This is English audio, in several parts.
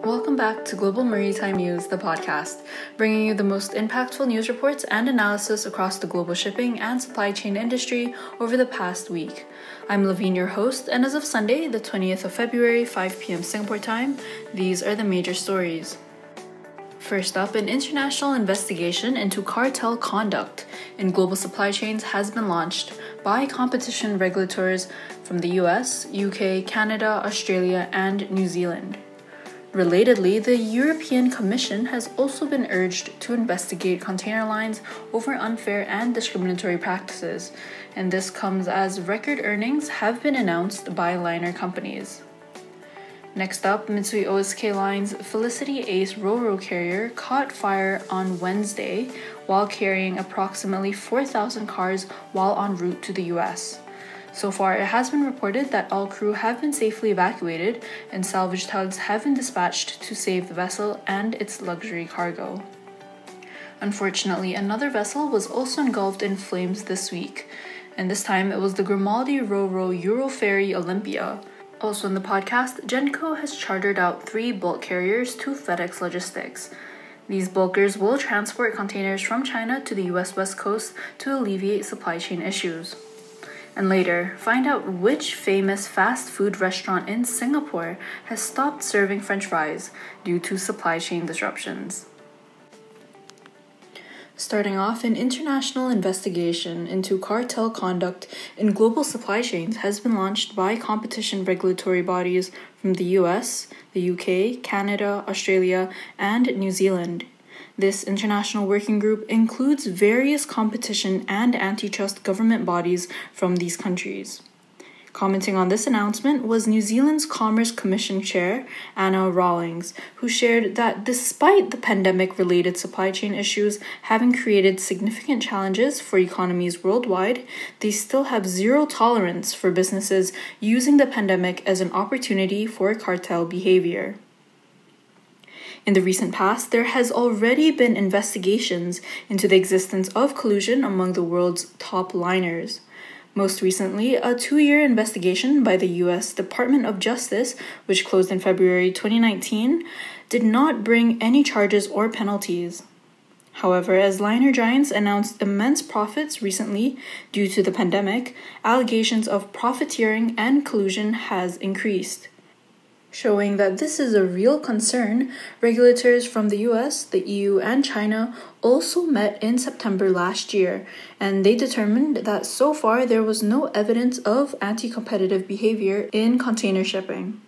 Welcome back to Global Maritime News, the podcast, bringing you the most impactful news reports and analysis across the global shipping and supply chain industry over the past week. I'm Levine, your host, and as of Sunday, the 20th of February, 5 p.m. Singapore time, these are the major stories. First up, an international investigation into cartel conduct in global supply chains has been launched by competition regulators from the US, UK, Canada, Australia, and New Zealand. Relatedly, the European Commission has also been urged to investigate container lines over unfair and discriminatory practices, and this comes as record earnings have been announced by liner companies. Next up, Mitsui O.S.K. Line's Felicity Ace Ro-Ro carrier caught fire on Wednesday while carrying approximately 4,000 cars while en route to the US. So far, it has been reported that all crew have been safely evacuated and salvage tugs have been dispatched to save the vessel and its luxury cargo. Unfortunately, another vessel was also engulfed in flames this week, and this time it was the Grimaldi Ro-Ro Euroferry Olympia. Also in the podcast, Genco has chartered out 3 bulk carriers to FedEx Logistics. These bulkers will transport containers from China to the US West Coast to alleviate supply chain issues. And later, find out which famous fast food restaurant in Singapore has stopped serving French fries due to supply chain disruptions. Starting off, an international investigation into cartel conduct in global supply chains has been launched by competition regulatory bodies from the US, the UK, Canada, Australia, and New Zealand. This international working group includes various competition and antitrust government bodies from these countries. Commenting on this announcement was New Zealand's Commerce Commission Chair, Anna Rawlings, who shared that despite the pandemic-related supply chain issues having created significant challenges for economies worldwide, they still have zero tolerance for businesses using the pandemic as an opportunity for cartel behavior. In the recent past, there has already been investigations into the existence of collusion among the world's top liners. Most recently, a 2-year investigation by the U.S. Department of Justice, which closed in February 2019, did not bring any charges or penalties. However, as liner giants announced immense profits recently due to the pandemic, allegations of profiteering and collusion has increased. Showing that this is a real concern, regulators from the US, the EU, and China also met in September last year, and they determined that so far there was no evidence of anti-competitive behavior in container shipping.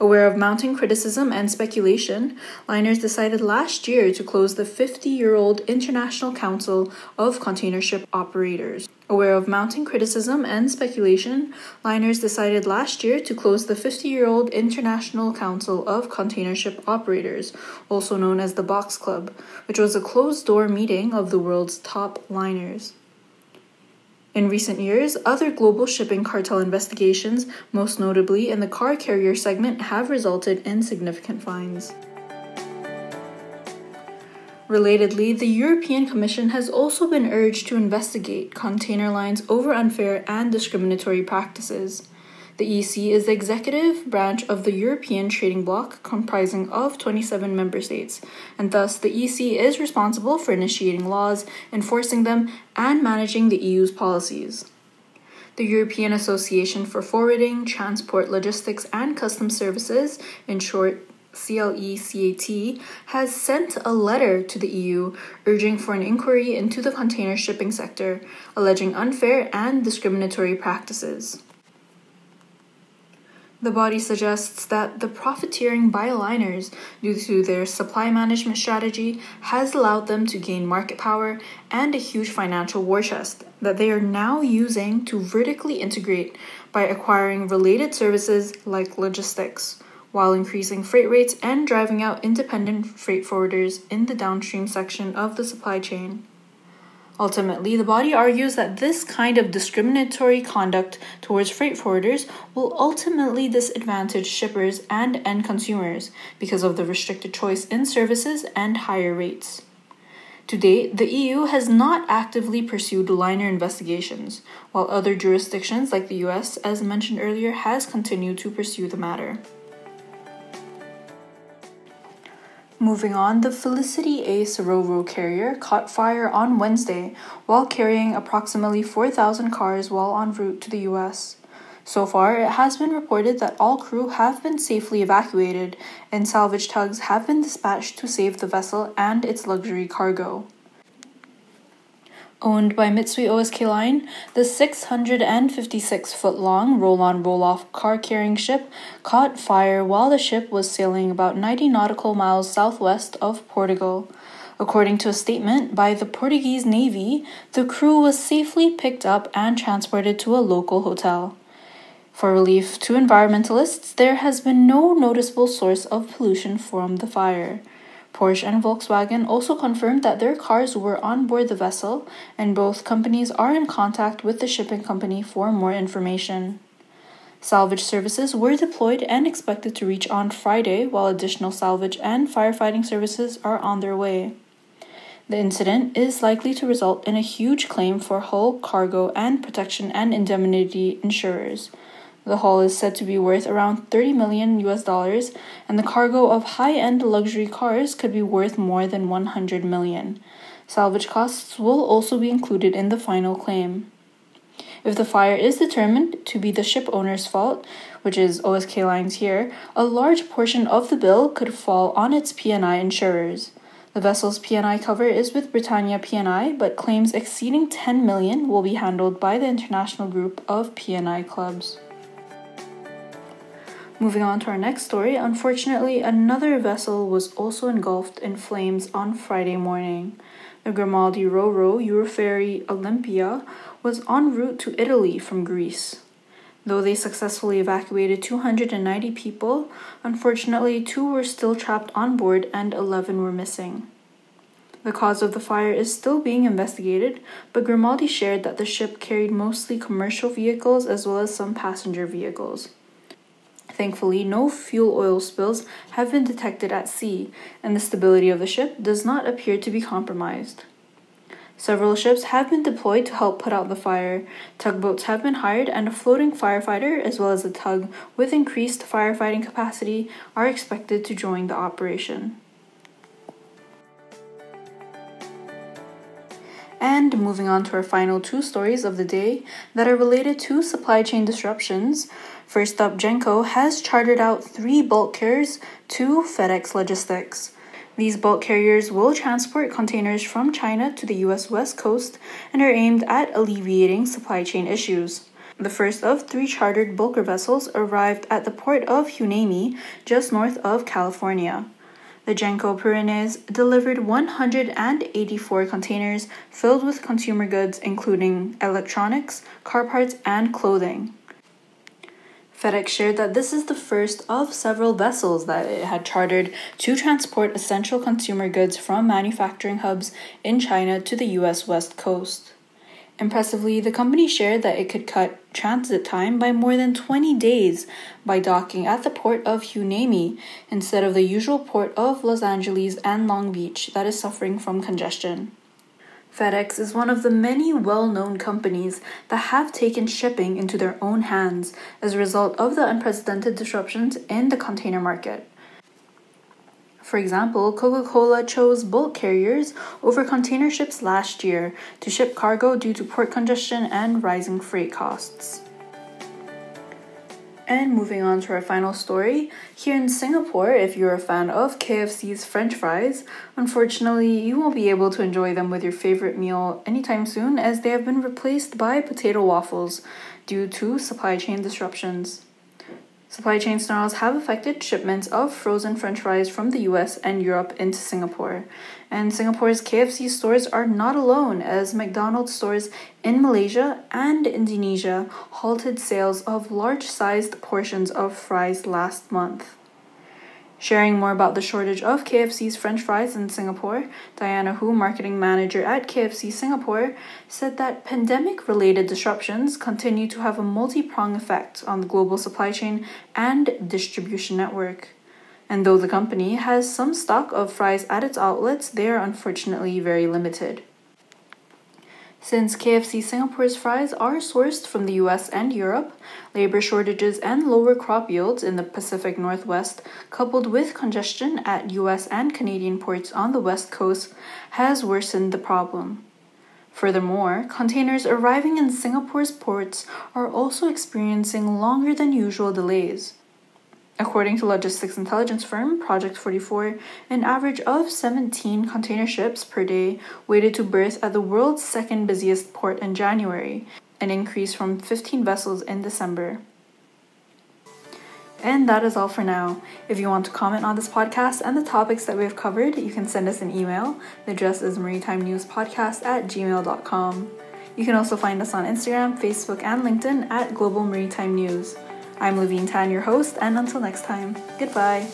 Aware of mounting criticism and speculation, liners decided last year to close the 50-year-old International Council of Container Ship Operators. Aware of mounting criticism and speculation, liners decided last year to close the 50-year-old International Council of Container Ship Operators, also known as the Box Club, which was a closed-door meeting of the world's top liners. In recent years, other global shipping cartel investigations, most notably in the car carrier segment, have resulted in significant fines. Relatedly, the European Commission has also been urged to investigate container lines over unfair and discriminatory practices. The EC is the executive branch of the European trading bloc comprising of 27 member states, and thus the EC is responsible for initiating laws, enforcing them, and managing the EU's policies. The European Association for Forwarding, Transport, Logistics, and Customs Services, in short CLECAT, has sent a letter to the EU urging for an inquiry into the container shipping sector, alleging unfair and discriminatory practices. The body suggests that the profiteering by liners due to their supply management strategy has allowed them to gain market power and a huge financial war chest that they are now using to vertically integrate by acquiring related services like logistics, while increasing freight rates and driving out independent freight forwarders in the downstream section of the supply chain. Ultimately, the body argues that this kind of discriminatory conduct towards freight forwarders will ultimately disadvantage shippers and end consumers because of the restricted choice in services and higher rates. To date, the EU has not actively pursued liner investigations, while other jurisdictions like the US, as mentioned earlier, has continued to pursue the matter. Moving on, the Felicity A. Sororo carrier caught fire on Wednesday while carrying approximately 4,000 cars while en route to the U.S. So far, it has been reported that all crew have been safely evacuated and salvage tugs have been dispatched to save the vessel and its luxury cargo. Owned by Mitsui O.S.K. Line, the 656-foot-long roll-on roll-off car-carrying ship caught fire while the ship was sailing about 90 nautical miles southwest of Portugal. According to a statement by the Portuguese Navy, the crew was safely picked up and transported to a local hotel. For relief to environmentalists, there has been no noticeable source of pollution from the fire. Porsche and Volkswagen also confirmed that their cars were on board the vessel, and both companies are in contact with the shipping company for more information. Salvage services were deployed and expected to reach on Friday, while additional salvage and firefighting services are on their way. The incident is likely to result in a huge claim for hull, cargo, and protection and indemnity insurers. The hull is said to be worth around $30 million, and the cargo of high-end luxury cars could be worth more than $100 million. Salvage costs will also be included in the final claim. If the fire is determined to be the ship owner's fault, which is OSK Lines here, a large portion of the bill could fall on its P&I insurers. The vessel's P&I cover is with Britannia P&I, but claims exceeding $10 million will be handled by the International Group of P&I Clubs. Moving on to our next story, unfortunately, another vessel was also engulfed in flames on Friday morning. The Grimaldi Ro-Ro Euroferry Olympia was en route to Italy from Greece. Though they successfully evacuated 290 people, unfortunately 2 were still trapped on board and 11 were missing. The cause of the fire is still being investigated, but Grimaldi shared that the ship carried mostly commercial vehicles as well as some passenger vehicles. Thankfully, no fuel oil spills have been detected at sea, and the stability of the ship does not appear to be compromised. Several ships have been deployed to help put out the fire. Tugboats have been hired, and a floating firefighter, as well as a tug with increased firefighting capacity, are expected to join the operation. And moving on to our final 2 stories of the day that are related to supply chain disruptions. First up, Genco has chartered out 3 bulk carriers to FedEx Logistics. These bulk carriers will transport containers from China to the U.S. West Coast and are aimed at alleviating supply chain issues. The first of 3 chartered bulker vessels arrived at the port of Hueneme, just north of California. The Genco Pyrenees delivered 184 containers filled with consumer goods including electronics, car parts, and clothing. FedEx shared that this is the first of several vessels that it had chartered to transport essential consumer goods from manufacturing hubs in China to the U.S. West Coast. Impressively, the company shared that it could cut transit time by more than 20 days by docking at the port of Hueneme instead of the usual port of Los Angeles and Long Beach that is suffering from congestion. FedEx is one of the many well-known companies that have taken shipping into their own hands as a result of the unprecedented disruptions in the container market. For example, Coca-Cola chose bulk carriers over container ships last year to ship cargo due to port congestion and rising freight costs. And moving on to our final story, here in Singapore, if you're a fan of KFC's French fries, unfortunately you won't be able to enjoy them with your favorite meal anytime soon as they have been replaced by potato waffles due to supply chain disruptions. Supply chain snarls have affected shipments of frozen French fries from the US and Europe into Singapore. And Singapore's KFC stores are not alone, as McDonald's stores in Malaysia and Indonesia halted sales of large-sized portions of fries last month. Sharing more about the shortage of KFC's French fries in Singapore, Diana Hu, marketing manager at KFC Singapore, said that pandemic-related disruptions continue to have a multi-pronged effect on the global supply chain and distribution network. And though the company has some stock of fries at its outlets, they are unfortunately very limited. Since KFC Singapore's fries are sourced from the US and Europe, labor shortages and lower crop yields in the Pacific Northwest, coupled with congestion at US and Canadian ports on the West Coast, has worsened the problem. Furthermore, containers arriving in Singapore's ports are also experiencing longer than usual delays. According to logistics intelligence firm Project 44, an average of 17 container ships per day waited to berth at the world's second busiest port in January, an increase from 15 vessels in December. And that is all for now. If you want to comment on this podcast and the topics that we have covered, you can send us an email. The address is maritimenewspodcast@gmail.com. You can also find us on Instagram, Facebook, and LinkedIn at Global Maritime News. I'm Levine Tan, your host, and until next time, goodbye.